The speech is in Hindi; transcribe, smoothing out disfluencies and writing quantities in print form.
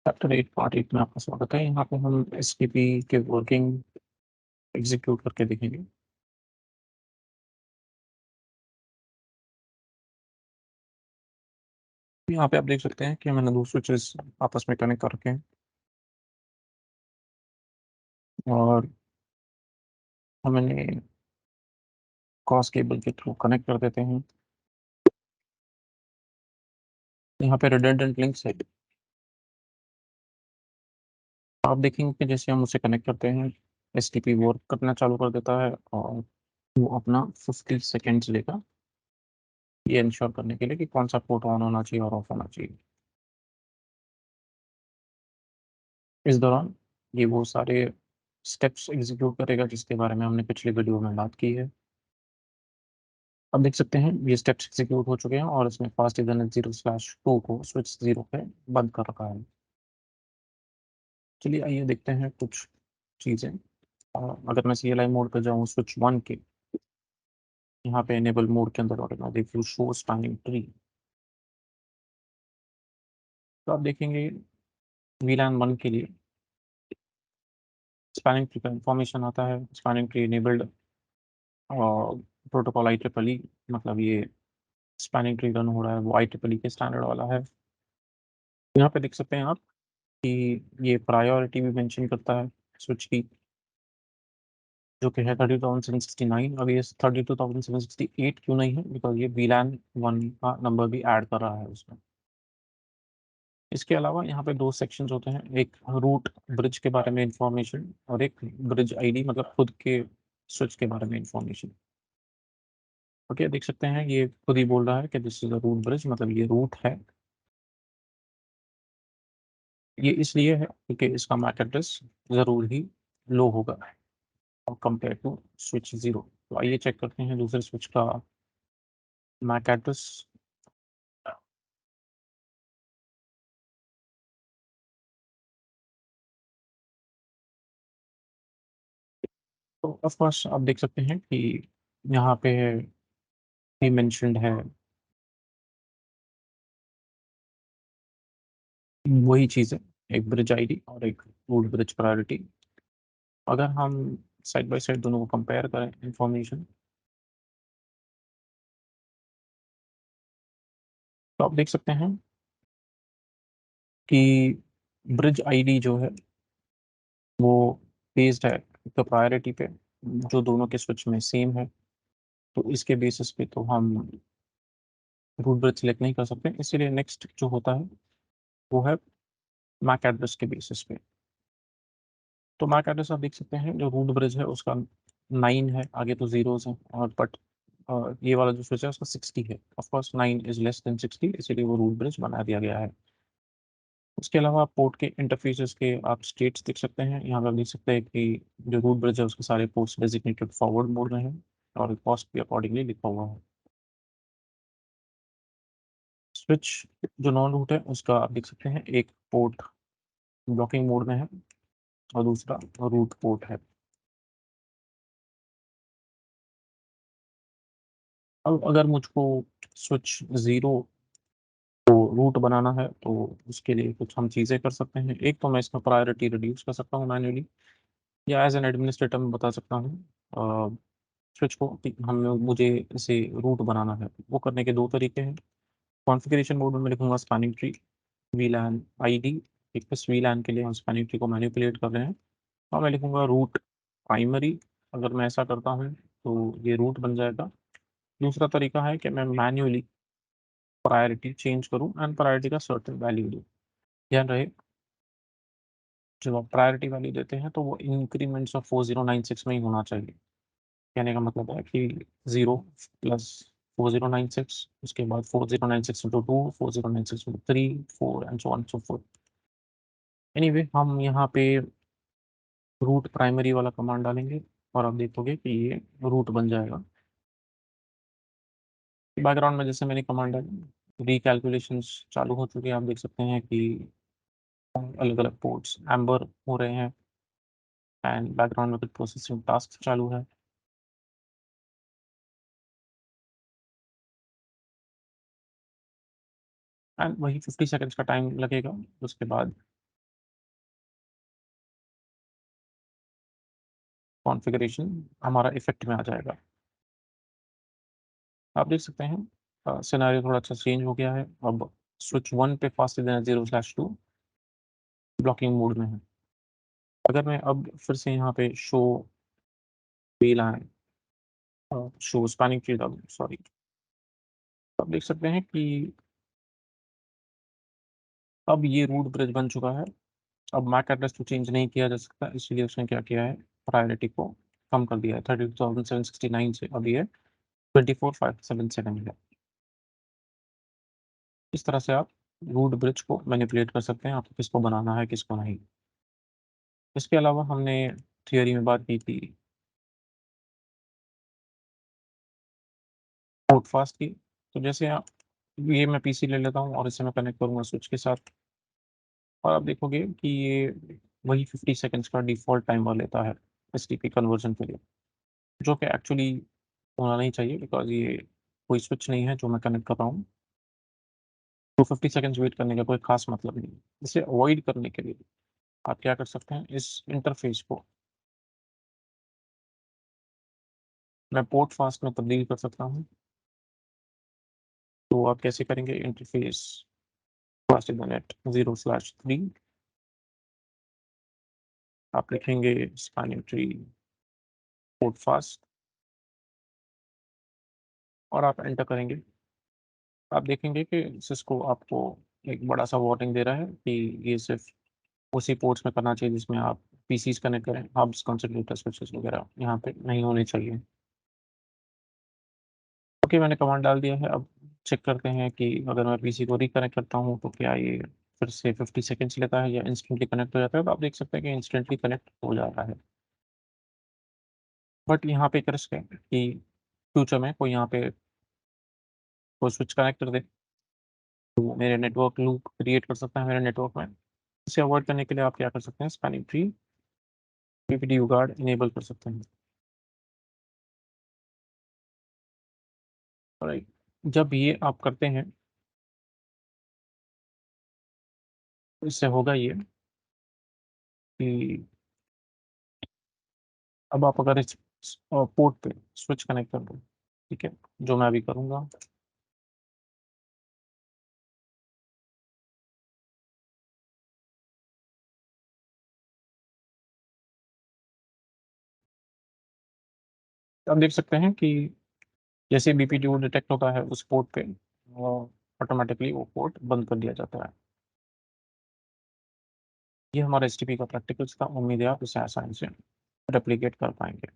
चैप्टर 8 पार्ट 8 में आपका स्वागत है। यहाँ पे हम एसटीपी के वर्किंग एग्जीक्यूट करके देखेंगे। यहाँ पे आप देख सकते हैं कि मैंने दो स्विचेस आपस में कनेक्ट कर रखे हैं और हम इन्हें क्रॉस केबल के थ्रू कनेक्ट कर देते हैं। यहाँ पे रिडंडेंट लिंक्स है। आप देखेंगे कि जैसे हम उसे कनेक्ट करते हैं एसटीपी वर्क करना चालू कर देता है और वो अपना 50 सेकेंड्स लेगा ये इंश्योर करने के लिए कि कौन सा पोर्ट ऑन होना चाहिए और ऑफ होना चाहिए। इस दौरान ये वो सारे स्टेप्स एग्जीक्यूट करेगा जिसके बारे में हमने पिछली वीडियो में बात की है। अब देख सकते हैं ये स्टेप्स एग्जीक्यूट हो चुके हैं और इसमें फास्ट इथरनेट 0/2 को स्विच 0 पे बंद कर रखा है। चलिए आइए देखते हैं कुछ चीज़ें। अगर मैं CLI मोड पे जाऊँ स्विच 1 के, यहाँ पे इनेबल मोड के अंदर और मैं देखूँ शो स्पैनिंग ट्री, तो आप देखेंगे VLAN 1 के लिए स्पैनिंग ट्री का इंफॉर्मेशन आता है। Spanning tree enabled protocol IEEE, मतलब ये स्पैनिंग ट्री रन हो रहा है वो IEEE के स्टैंडर्ड वाला है। यहाँ पे देख सकते हैं आप कि ये प्रायोरिटी भी मेंशन करता है स्विच की, जो कि है 32,769। अब ये 32,768 क्यों नहीं है, बिकॉज ये VLAN 1 का नंबर भी ऐड कर रहा है उसमें। इसके अलावा यहाँ पे दो सेक्शंस होते हैं, एक रूट ब्रिज के बारे में इंफॉर्मेशन और एक ब्रिज आईडी मतलब खुद के स्विच के बारे में इंफॉर्मेशन। ओके, देख सकते हैं ये खुद ही बोल रहा है कि this is a root bridge, मतलब ये रूट है। ये इसलिए है क्योंकि इसका मैक एड्रेस जरूर ही लो होगा कंपेयर टू स्विच 0। तो आइए चेक करते हैं दूसरे स्विच का मैक एड्रेस। तो ऑफ कोर्स आप देख सकते हैं कि यहाँ पे ही मेंशन्ड है वही चीज़ है, एक ब्रिज आईडी और एक रूट ब्रिज प्रायोरिटी। अगर हम साइड बाय साइड दोनों को कंपेयर करें इंफॉर्मेशन, तो आप देख सकते हैं कि ब्रिज आईडी जो है वो बेस्ड है तो प्रायोरिटी पे, जो दोनों के स्विच में सेम है। तो इसके बेसिस पे तो हम रूट ब्रिज सेलेक्ट नहीं कर सकते, इसीलिए नेक्स्ट जो होता है वो है मैक एड्रेस के बेसिस पे। तो मैक एड्रेस आप देख सकते हैं जो रूट ब्रिज है उसका 9 है, आगे तो जीरोस हैं, और बट ये वाला जो स्विच है उसका 60 है। Of course 9 is less than 60, इसीलिए वो रूट ब्रिज बना दिया गया है। उसके अलावा पोर्ट के इंटरफेसेस के आप स्टेट्स देख सकते हैं। यहाँ पे आप देख सकते हैं कि जो रूट ब्रिज है उसके सारे पोर्ट्स डेजिग्नेटेड फॉरवर्ड मोड में है और कॉस्ट भी अकॉर्डिंगली लिखा हुआ है। स्विच जो नॉन रूट है उसका आप देख सकते हैं एक पोर्ट ब्लॉकिंग मोड में है और दूसरा रूट पोर्ट है। अब अगर मुझको स्विच 0 को रूट बनाना है तो उसके लिए कुछ हम चीज़ें कर सकते हैं। एक तो मैं इसका प्रायोरिटी रिड्यूस कर सकता हूँ मैन्युअली, या एज एन एडमिनिस्ट्रेटर मैं बता सकता हूँ स्विच को कि हम मुझे इसे रूट बनाना है। वो करने के दो तरीके हैं। कॉन्फ़िगरेशन मोड में मैं लिखूंगा स्पैनिंग ट्री VLAN आईडी, एक बस VLAN के लिए हम स्पैनिंग ट्री को मैनिपुलेट कर रहे हैं, और मैं लिखूंगा रूट प्राइमरी। अगर मैं ऐसा करता हूँ तो ये रूट बन जाएगा। दूसरा तरीका है कि मैं मैन्युअली प्रायोरिटी चेंज करूँ एंड प्रायोरिटी का सर्टेन वैल्यू दूँ। ध्यान रहे, जब आप प्रायोरिटी वैल्यू देते हैं तो वो इंक्रीमेंट्स ऑफ 4096 में ही होना चाहिए। कहने का मतलब है कि 0 प्लस 4096, उसके बाद 4096 into 2, 4096 into 3, 4 and so on so fourth. Anyway हम यहाँ पे रूट प्राइमरी वाला कमांड डालेंगे और आप देखोगे कि ये रूट बन जाएगा। बैकग्राउंड में जैसे मैंने कमांड डाली रिकैलकुलेशंस चालू हो चुके हैं। आप देख सकते हैं कि अलग अलग पोर्ट्स एम्बर हो रहे हैं एंड बैकग्राउंड में कुछ प्रोसेसिंग टास्क चालू है। एंड वही 50 सेकंड्स का टाइम लगेगा। उसके बाद कॉन्फ़िगरेशन हमारा इफ़ेक्ट में आ जाएगा। आप देख सकते हैं सिनेरियो थोड़ा-सा चेंज हो गया है। अब स्विच 1 पे फास्टर देन 0/2 ब्लॉकिंग मोड में है। अगर मैं अब फिर से यहाँ पे show VLAN show spanning tree डालूँ, सॉरी। आप देख सकते हैं कि अब ये रूट ब्रिज बन चुका है। अब मैक एड्रेस तो चेंज नहीं किया जा सकता, इसलिए उसने क्या किया है, प्रायोरिटी को कम कर दिया है। 32,769 से अब ये 24,577 है। इस तरह से आप रूट ब्रिज को मैनिपुलेट कर सकते हैं, आपको किसको बनाना है, किसको नहीं। इसके अलावा हमने थियरी में बात की थी पोर्ट फास्ट की। तो जैसे आप, ये मैं पीसी ले लेता हूँ और इसे मैं कनेक्ट करूँगा स्विच के साथ, और आप देखोगे कि ये वही 50 सेकंड्स का डिफ़ॉल्ट टाइमर लेता है एसटीपी कन्वर्जन के लिए, जो कि एक्चुअली होना नहीं चाहिए, बिकॉज़ ये कोई स्विच नहीं है जो मैं कनेक्ट कर रहा हूँ। तो 50 सेकंड्स वेट करने का कोई ख़ास मतलब नहीं है। इसे अवॉइड करने के लिए आप क्या कर सकते हैं, इस इंटरफ़ेस को मैं पोर्ट फास्ट में तब्दील कर सकता हूँ। तो आप कैसे करेंगे, इंटरफ़ेस फास्ट इथरनेट 0/3 आप लिखेंगे स्पैनिंग ट्री पोर्ट फास्ट और आप एंटर करेंगे। आप देखेंगे कि सिस्को आपको एक बड़ा-सा वार्निंग दे रहा है कि ये सिर्फ़ उसी पोर्ट्स में करना चाहिए जिसमें आप पीसीज़ कनेक्ट करें, हब्स, कंसोलिडेटर, स्विचेज़ वगैरह यहाँ पे नहीं होने चाहिए। ओके, मैंने कमांड डाल दिया है। अब चेक करते हैं कि अगर मैं पीसी को रिकनेक्ट करता हूँ तो क्या ये फिर से 50 सेकंड्स लेता है या इंस्टेंटली कनेक्ट हो जाता है। तो आप देख सकते हैं कि इंस्टेंटली कनेक्ट हो जा रहा है। बट यहाँ पे एक रिस्क है कि फ्यूचर में कोई यहाँ पे कोई स्विच कनेक्ट कर दे, तो मेरे नेटवर्क लूप क्रिएट कर सकता है मेरे नेटवर्क में। इसे अवॉइड करने के लिए आप क्या कर सकते हैं, स्पैनिंग ट्री पीपीडीयू गार्ड इनेबल कर सकते हैं। राइट, जब ये आप करते हैं तो इससे होगा ये कि अब आप अगर इस पोर्ट पे स्विच कनेक्ट कर दो, ठीक है, जो मैं अभी करूँगा। आप देख सकते हैं कि जैसे बीपीडीओ डिटेक्ट होता है उस पोर्ट पे, ऑटोमेटिकली वो पोर्ट बंद कर दिया जाता है। ये हमारा एसटीपी का प्रैक्टिकल्स था। उम्मीद है आप इसे आसानी से रेप्लिकेट कर पाएँगे।